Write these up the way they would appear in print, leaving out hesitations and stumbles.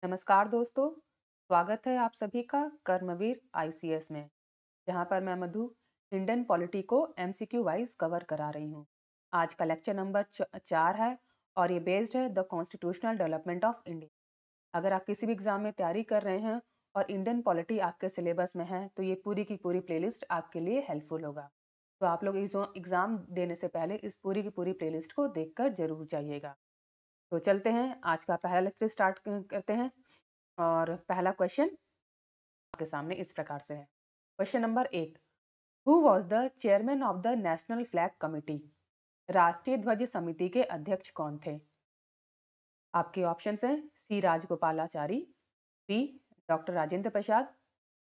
नमस्कार दोस्तों, स्वागत है आप सभी का कर्मवीर आईसीएस में, जहां पर मैं मधु इंडियन पॉलिटी को एमसीक्यू वाइज कवर करा रही हूं। आज का लेक्चर नंबर 4 है और ये बेस्ड है the constitutional development of India. अगर आप किसी भी एग्जाम में तैयारी कर रहे हैं और इंडियन पॉलिटी आपके सिलेबस में है तो ये पूरी की पूरी प्लेलिस्ट आपके लिए हेल्पफुल होगा। तो आप लोग एग्जाम देने से पहले इस पूरी की पूरी प्लेलिस्ट को देखकर जरूर जाइएगा। तो चलते हैं, आज का पहला लेक्चर स्टार्ट करते हैं। और पहला क्वेश्चन आपके सामने इस प्रकार से है। Question number 1, who was the chairman of the national flag committee? राष्ट्रीय ध्वज समिति के अध्यक्ष कौन थे? आपके ऑप्शंस हैं C Rajagopalachari, B doctor Rajendra Prasad,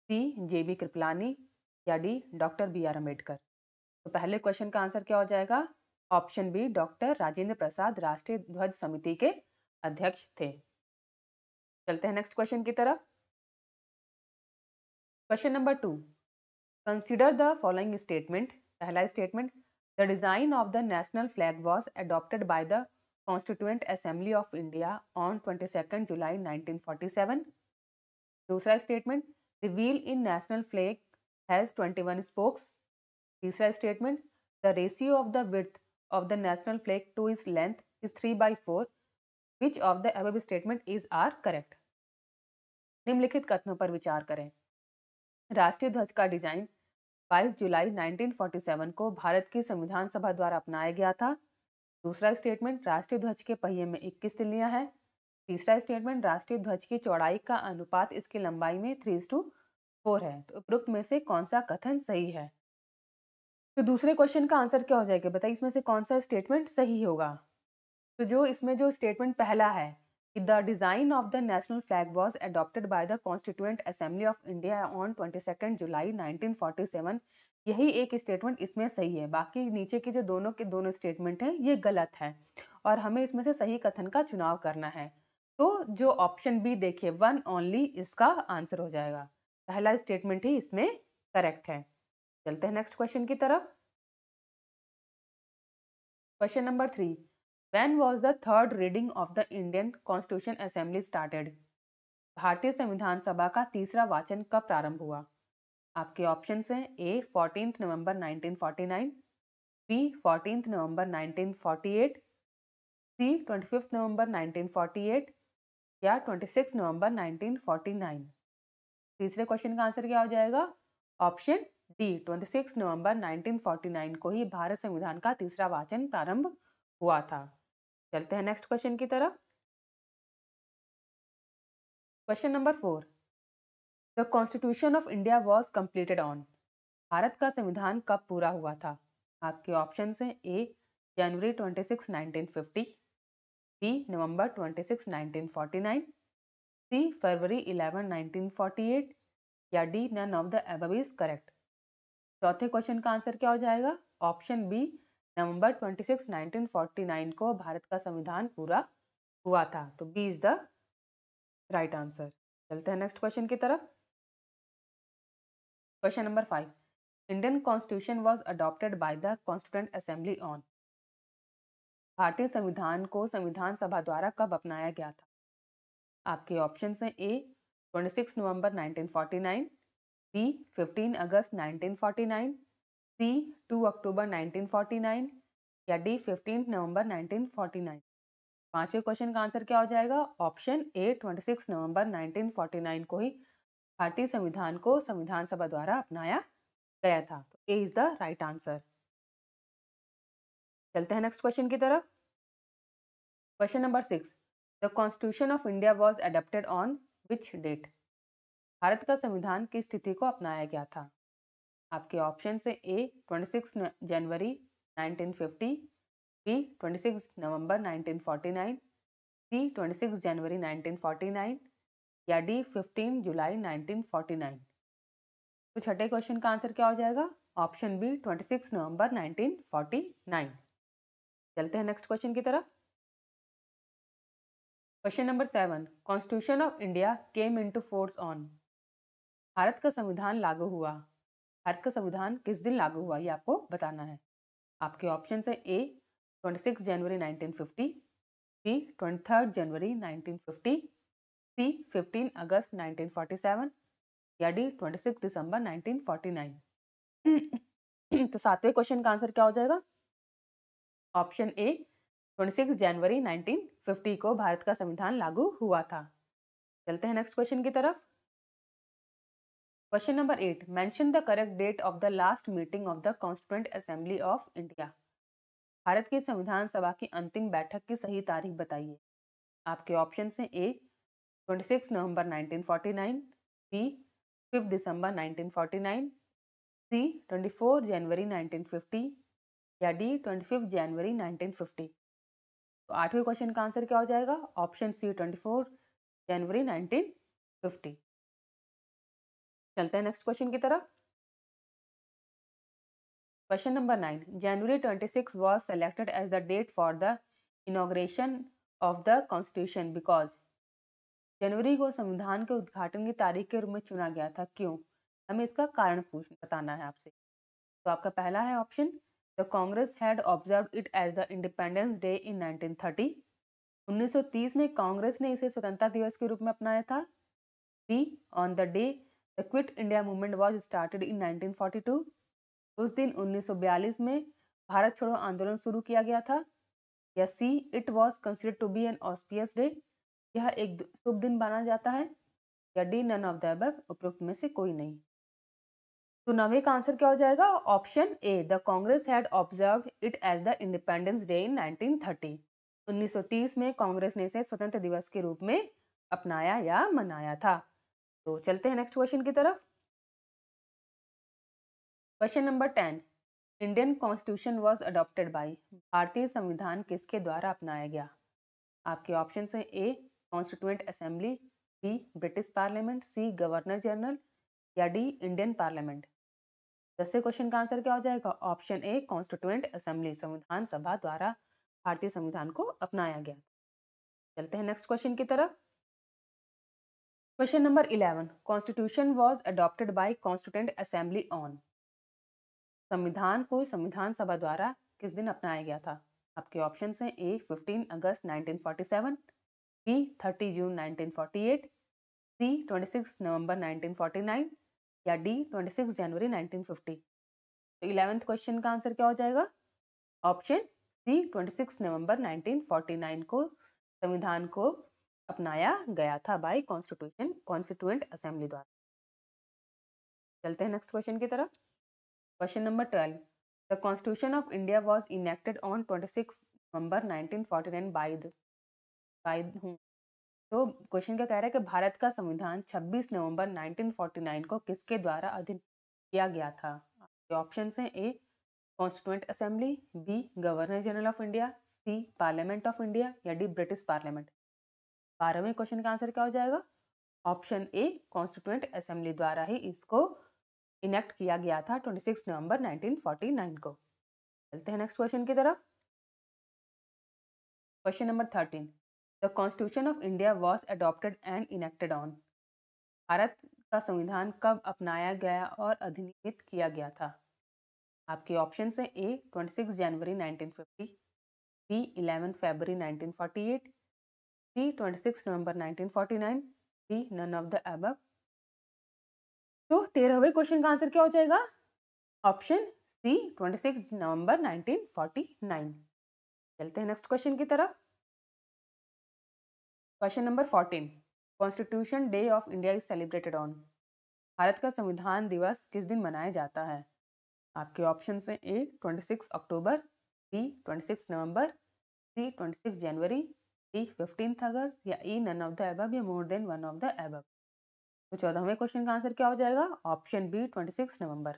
C JB Kripalani या D doctor B R Ambedkar. तो पहले क्वेश्चन का आंसर क्या हो जाएगा? Option B doctor Rajendra Prasad राष्ट्रीय ध्वज समिति के अध्यक्ष थे। चलते हैं नेक्स्ट क्वेश्चन की तरफ। Question number 2, consider the following statement. पहला statement, the design of the national flag was adopted by the constituent assembly of India on 22 July 1947। दूसरा statement, the wheel in national flag has 21 spokes. तीसरा statement, the ratio of the width of the national flag to its length is 3/4। Which of the above statement is are correct? निम्नलिखित कथनों पर विचार करें। राष्ट्रीय ध्वज का डिजाइन 22 जुलाई 1947 को भारत की संविधान सभा द्वारा अपनाया गया था। दूसरा स्टेटमेंट, राष्ट्रीय ध्वज के पहिए में 21 तिल्लियां हैं। तीसरा स्टेटमेंट, राष्ट्रीय ध्वज की चौड़ाई का अनुपात इसकी लंबाई में 3:4 है। तो उपरोक्त में से कौन सा कथन सही है? तो दूसरे क्वेश्चन का आंसर क्या हो जाएगा? बताइए इसमें से कौन सा स्टेटमेंट सही होगा? तो जो स्टेटमेंट पहला है कि the design of the national flag was adopted by the constituent assembly of India on 22 July 1947, यही एक स्टेटमेंट इसमें सही है। बाकी नीचे के दोनों स्टेटमेंट हैं ये गलत है और हमें इसमें से सही कथन का चुनाव करना है। तो जो ऑप्शन बी देखिए, वन ओनली, इसका आंसर हो जाएगा। पहला स्टेटमेंट ही इसमें करेक्ट है। चलते हैं नेक्स्ट क्वेश्चन की तरफ। Question number 3, When was the third reading of the Indian Constitution Assembly started? भारतीय संविधान सभा का तीसरा वाचन कब प्रारंभ हुआ? आपके ऑप्शंस हैं ए 14 नवंबर 1949, बी 14 नवंबर 1948, सी 25 नवंबर 1948 या 26 नवंबर 1949। तीसरे क्वेश्चन का आंसर क्या हो जाएगा? ऑप्शन डी 26 नवंबर 1949 को ही भारत संविधान का तीसरा वाचन प्रारंभ हुआ था। चलते हैं नेक्स्ट क्वेश्चन की तरफ। Question number 4, the constitution of India was completed on. भारत का संविधान कब पूरा हुआ था? आपके ऑप्शन हैं ए जनवरी 26 1950, बी नवंबर 26 1949, सी फरवरी 11 1948 या D none of the above is correct. चौथे क्वेश्चन का आंसर क्या हो जाएगा? ऑप्शन बी नवंबर 26 1949 को भारत का संविधान पूरा हुआ था। तो B is the right answer. चलते हैं नेक्स्ट क्वेश्चन की तरफ। Question number 5, Indian constitution was adopted by the constituent assembly on. भारतीय संविधान को संविधान सभा द्वारा कब अपनाया गया था? आपके ऑप्शंस हैं ए 26 नवंबर 1949, बी 15 अगस्त 1949, सी 2 अक्टूबर 1949 या डी 15 नवंबर 1949। पांचवें क्वेश्चन का आंसर क्या हो जाएगा? ऑप्शन ए 26 नवंबर 1949 को ही भारतीय संविधान को संविधान सभा द्वारा अपनाया गया था। तो A is the right answer. चलते हैं नेक्स्ट क्वेश्चन की तरफ। Question number 6, the constitution of India was adopted on which date. भारत का संविधान किस तिथि को अपनाया गया था? आपके ऑप्शन से ए 26 जनवरी 1950, बी 26 नवंबर 1949, सी 26 जनवरी 1949 या डी 15 जुलाई 1949। तो छठे क्वेश्चन का आंसर क्या हो जाएगा? Option B 26 November 1949। चलते हैं नेक्स्ट क्वेश्चन की तरफ। Question number 7, constitution of India came into force on. भारत का संविधान लागू हुआ। भारत का संविधान किस दिन लागू हुआ ये आपको बताना है। आपके ऑप्शन है ए 26 जनवरी 1950, बी 23 जनवरी 1950, सी 15 अगस्त 1947 या डी 26 दिसंबर 1949। तो सातवें क्वेश्चन का आंसर क्या हो जाएगा? ऑप्शन ए 26 जनवरी 1950 को भारत का संविधान लागू हुआ था। चलते हैं नेक्स्ट क्वेश्चन की तरफ। Question number 8, mention the correct date of the last meeting of the constituent assembly of India. भारत की संविधान सभा की अंतिम बैठक की सही तारीख बताइए। आपके ऑप्शन हैं ए 26 नवंबर 1949, बी 5 दिसंबर 1949, सी 24 जनवरी 1950 या डी 25 जनवरी 1950। तो आठवें क्वेश्चन का आंसर क्या हो जाएगा? ऑप्शन सी 24 जनवरी 1950। चलते हैं नेक्स्ट क्वेश्चन की तरफ। Question number 9, January 26 was selected as the date for the inauguration of the constitution because। जनवरी को संविधान के उद्घाटन की तारीख के रूप में चुना गया था, क्यों? हमें इसका कारण बताना है आपसे। तो आपका पहला है option, the Congress had observed it as the independence day in 1930। 1930 में कांग्रेस ने इसे स्वतंत्रता दिवस के रूप में अपनाया था। Be on the day the quit India movement was started in 1942। उस दिन 1942 में भारत छोड़ो आंदोलन शुरू किया गया था। या C it was considered to be an auspicious day, यह एक शुभ दिन माना जाता है। या D none of the above, उपरोक्त में से कोई नहीं। तो नवे का आंसर क्या हो जाएगा? Option A the Congress had observed it as the independence day in 1930। 1930 में कांग्रेस ने इसे स्वतंत्र दिवस के रूप में अपनाया या मनाया था। तो चलते हैं नेक्स्ट क्वेश्चन की तरफ। Question number 10, Indian constitution was adopted by. भारतीय संविधान किसके द्वारा अपनाया गया? आपके ऑप्शन हैं A constituent assembly, B British parliament, C governor general या डी इंडियन पार्लियामेंट। 10वें क्वेश्चन का आंसर क्या हो जाएगा? ऑप्शन ए कॉन्स्टिट्यूएंट असेंबली, संविधान सभा द्वारा भारतीय संविधान को अपनाया गया। चलते हैं नेक्स्ट क्वेश्चन की तरफ। Question number 11, constitution was adopted by constituent assembly on. संविधान को संविधान सभा द्वारा किस दिन अपनाया गया था? आपके ऑप्शन हैं ए 15 अगस्त 1947, बी 30 जून 1948, सी 26 नवंबर 1949 या डी 26 जनवरी 1950। तो 11वें क्वेश्चन का आंसर क्या हो जाएगा? ऑप्शन सी 26 नवंबर 1949 को संविधान को अपनाया गया था बाय कॉन्स्टिट्यूएंट असेंबली द्वारा। चलते हैं नेक्स्ट क्वेश्चन की तरफ। Question number 12, the constitution of India was enacted on 26 November 1949 by हूँ। तो क्वेश्चन क्या कह रहा है कि भारत का संविधान 26 नवंबर 1949 को किसके द्वारा अधीन किया गया था? आपके ऑप्शन हैं A constituent assembly, B governor general of India, C parliament of India या डी ब्रिटिश पार्लियामेंट। 12वें क्वेश्चन का आंसर क्या हो जाएगा? ऑप्शन ए कॉन्स्टिट्यूएंट असेंबली द्वारा ही इसको इनेक्ट किया गया था 26 नवंबर 1949 को। चलते हैं नेक्स्ट क्वेश्चन की तरफ। Question number 13, the constitution of India was adopted and enacted on. भारत का संविधान कब अपनाया गया और अधिनियमित किया गया था? आपके ऑप्शन हैं A 26 January 1950, B 11 February 1948, C 26 November 1949, D none of the above. तो 13वें क्वेश्चन का आंसर क्या हो जाएगा? Option C 26 November 1949। चलते हैं नेक्स्ट क्वेश्चन की तरफ। Question number 14, constitution day of India is celebrated on. भारत का संविधान दिवस किस दिन मनाया जाता है? आपके ऑप्शन हैं A 26 October, B 26 November, C 26 January, D 15 August या E none of the above या more than one of the above. तो 14वें क्वेश्चन का आंसर क्या हो जाएगा? Option B 26 November.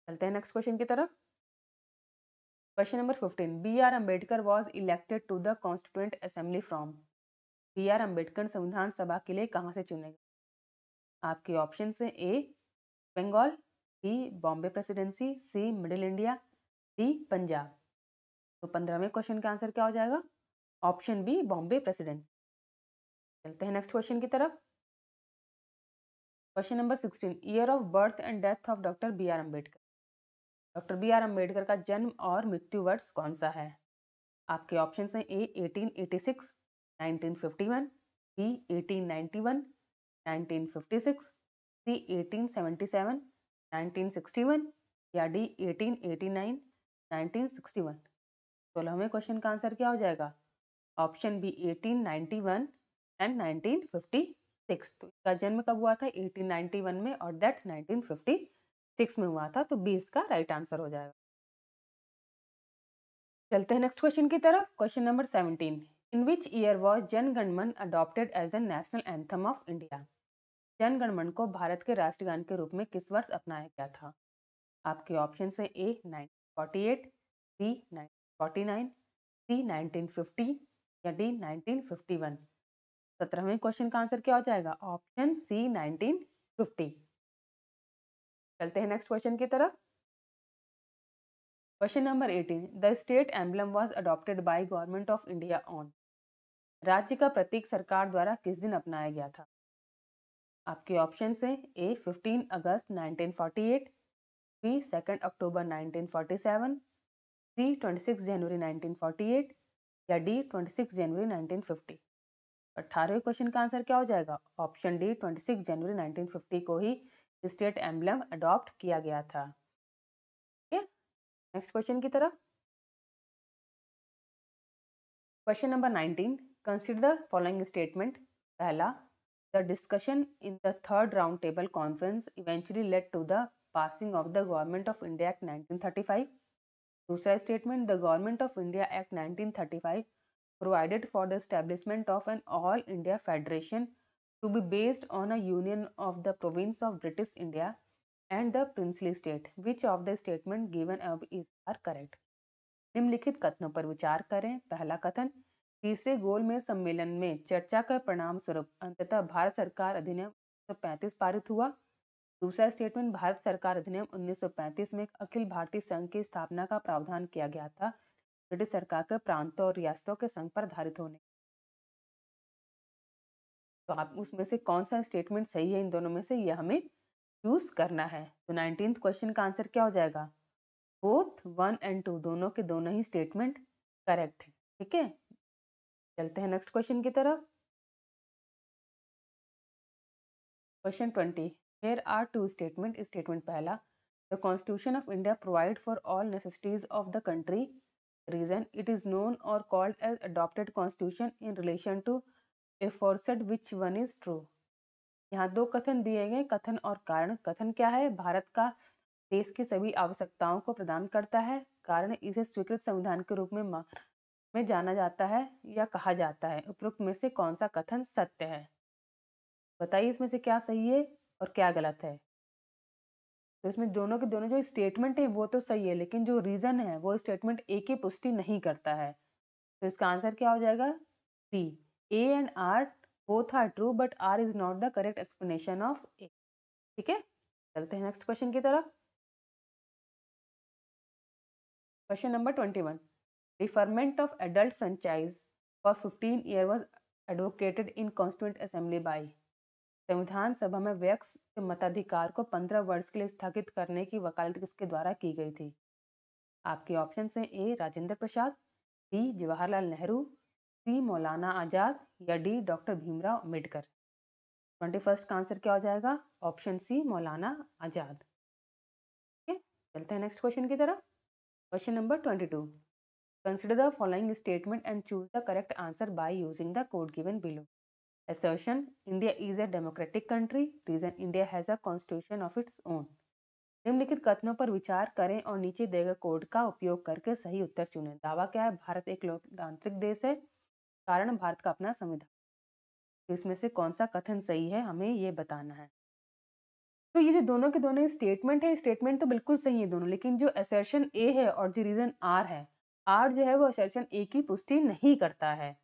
चलते हैं नेक्स्ट क्वेश्चन की तरफ। Question number 15, B R Ambedkar was elected to the constituent assembly from. B R Ambedkar संविधान सभा के लिए कहाँ से चुने गए? आपके ऑप्शन हैं A Bengal, B Bombay presidency, C middle India, D Punjab. तो 15वें क्वेश्चन का आंसर क्या हो जाएगा? Option B Bombay presidency. चलते हैं नेक्स्ट क्वेश्चन की तरफ। Question number 16, year of birth and death of doctor B R Ambedkar. Doctor B R Ambedkar का जन्म और मृत्यु वर्ष कौन सा है? आपके ऑप्शन हैं ए 1886, 1951, बी 1891, 1956, सी 1877, 1961 या डी 1889, 1961। 16वें क्वेश्चन का आंसर क्या हो जाएगा? Option B 1891 and 1956। तो इसका जन्म कब हुआ था? 1891 में, और दैट 1956 में हुआ था। तो बी इसका राइट आंसर हो जाएगा। चलते हैं नेक्स्ट क्वेश्चन की तरफ। Question number 17। In which year was Jana Gana Mana adopted as the national anthem of India? Jana Gana मन को भारत के राष्ट्रगान के रूप में किस वर्ष अपनाया गया था? आपके ऑप्शन है ए 1948, बी 1949, सी 1950 या डी 1951। 17वें क्वेश्चन का आंसर क्या हो जाएगा? Option C 1950। चलते हैं नेक्स्ट क्वेश्चन की तरफ। Question number 18। The state emblem was adopted by government of India on? राज्य का प्रतीक सरकार द्वारा किस दिन अपनाया गया था? आपके ऑप्शन है ए 15 अगस्त 1948, बी 2 अक्टूबर 1947, सी 26 जनवरी 1948 या डी 26 जनवरी 1950। 18वें क्वेश्चन का आंसर क्या हो जाएगा? ऑप्शन डी 26 जनवरी 1950 को ही स्टेट एम्बलम अडॉप्ट किया गया था। ठीक है, नेक्स्ट क्वेश्चन की तरफ। Question number 19। Consider the following statement. पहला, the discussion in the third round table conference eventually led to the passing of the government of India act 1935। दूसरा statement, the government of India act 1935 provided for the establishment of an all India federation to be based on a union of the province of British India and the princely state. Which of the statement given above is are correct? निम्नलिखित कथनों पर विचार करें। पहला कथन, तीसरे गोलमेज सम्मेलन में चर्चा का परिणाम स्वरूप अंततः भारत सरकार अधिनियम 1935 पारित हुआ। दूसरा स्टेटमेंट, भारत सरकार अधिनियम 1935 में एक अखिल भारतीय संघ की स्थापना का प्रावधान किया गया था ब्रिटिश सरकार के प्रांतों और रियासतों के संघ पर आधारित होने। तो आप उसमें से कौन सा स्टेटमेंट सही है इन दोनों में से, यह हमें चूज करना है। तो 19th क्वेश्चन का आंसर क्या हो जाएगा? बोथ 1 एंड 2 दोनों के दोनों ही स्टेटमेंट करेक्ट है। ठीक है, चलते हैं नेक्स्ट क्वेश्चन की तरफ। Question 20। Here are two statement. Statement पहला, the constitution of India provide for all necessities of the country. Reason, it is known or called as adopted constitution in relation to aforesaid, which one is true? यहाँ दो कथन दिए गए, कथन और कारण। कथन क्या है? भारत का देश की सभी आवश्यकताओं को प्रदान करता है। कारण, इसे स्वीकृत संविधान के रूप में जाना जाता है या कहा जाता है। उपरोक्त में से कौन सा कथन सत्य है? बताइए इसमें से क्या सही है और क्या गलत है। तो इसमें दोनों के दोनों जो स्टेटमेंट है वो तो सही है, लेकिन जो रीजन है वो स्टेटमेंट ए की पुष्टि नहीं करता है। तो इसका आंसर क्या हो जाएगा? B, A and R both are true but R is not the correct explanation of A. ठीक है, चलते हैं नेक्स्ट क्वेश्चन की तरफ। Question number 21। Deferment of adult franchise for 15 year was advocated in constituent assembly by. संविधान सभा में वयस्क मताधिकार को 15 वर्ष के लिए स्थगित करने की वकालत किसके द्वारा की गई थी? आपके ऑप्शन हैं ए राजेंद्र प्रसाद, बी जवाहरलाल नेहरू, सी मौलाना आजाद या D doctor Bhimrao Ambedkar. 21st का आंसर क्या हो जाएगा? ऑप्शन सी मौलाना आजाद। ठीक है, चलते हैं नेक्स्ट क्वेश्चन की तरफ। Question number 22। Consider the following statement and choose the correct answer by using the code given below. Assertion, India is a democratic country. Reason, India has a constitution of its own. निम्नलिखित कथनों पर विचार करें और नीचे दिए गए code का उपयोग करके सही उत्तर चुनें। दावा क्या है? भारत एक लोकतांत्रिक देश है। कारण, भारत का अपना संविधान। तो इसमें से कौन सा कथन सही है, हमें ये बताना है। तो ये जो दोनों के दोनों स्टेटमेंट है, स्टेटमेंट तो बिल्कुल सही है दोनों, लेकिन जो असर्शन ए है और जो रीजन आर है, आर जो है वो असर्शन ए की पुष्टि नहीं करता है।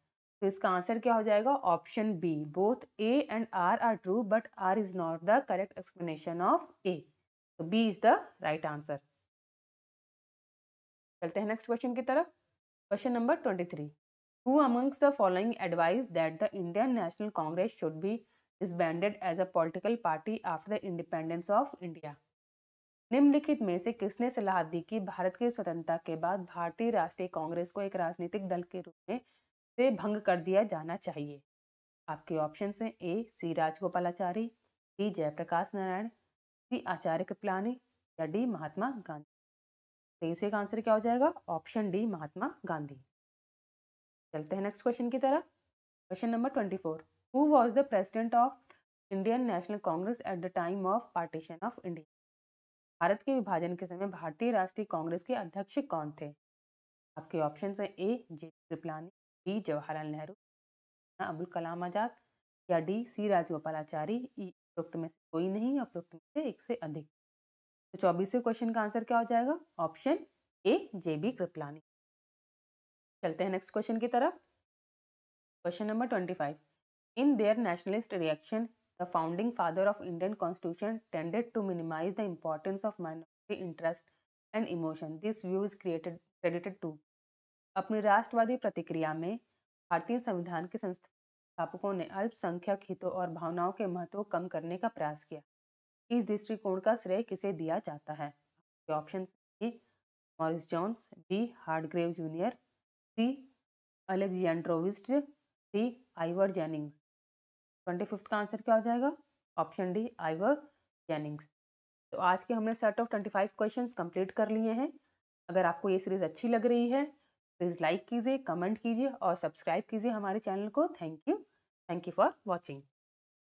तो इसका आंसर क्या हो जाएगा? Option B, both A and R true but R is not the correct explanation of A. तो B is the right answer. चलते हैं नेक्स्ट क्वेश्चन की तरफ। Question number 23। Who amongst the following advise that the Indian National Congress should be disbanded as a political party after the independence of India. निम्नलिखित में से किसने सलाह दी कि भारत की स्वतंत्रता के बाद भारतीय राष्ट्रीय कांग्रेस को एक राजनीतिक दल के रूप में से भंग कर दिया जाना चाहिए? आपके ऑप्शन हैं ए सी राजगोपालाचारी, बी जयप्रकाश नारायण, सी आचार्य कृपलानी या डी महात्मा गांधी। तो इसका आंसर क्या हो जाएगा? Option D Mahatma Gandhi. चलते हैं नेक्स्ट क्वेश्चन की तरफ। Question number 24, who was the president of Indian National Congress at the time of partition of India? Bharat के विभाजन के समय भारतीय राष्ट्रीय कांग्रेस के अध्यक्ष कौन थे? आपके ऑप्शन हैं ए जे कृपलानी, बी जवाहरलाल नेहरू, अबुल कलाम आजाद या डी सी राजगोपालाचारी। उपरोक्त में से कोई नहीं, उपरोक्त में से एक से अधिक। तो 24वें क्वेश्चन का आंसर क्या हो जाएगा? Option A J B Kripalani. चलते हैं नेक्स्ट क्वेश्चन की तरफ। Question number 25, in their nationalist reaction the founding father of Indian constitution tended to minimise the importance of minority interest and emotion, this view is credited to. अपनी राष्ट्रवादी प्रतिक्रिया में भारतीय संविधान के संस्थापकों ने अल्पसंख्यक हितों और भावनाओं के महत्व को कम करने का प्रयास किया। इस दृष्टिकोण का श्रेय किसे दिया जाता है? Option A Morris Jones, B Hardgrave junior, C Alexandrowicz, D Ivor Jennings. 25th का आंसर क्या हो जाएगा? Option D Ivor Jennings. तो आज के हमने सेट ऑफ 25 क्वेश्चंस कंप्लीट कर लिए हैं। अगर आपको ये सीरीज अच्छी लग रही है प्लीज़ लाइक कीजिए, कमेंट कीजिए और सब्सक्राइब कीजिए हमारे चैनल को। Thank you for watching.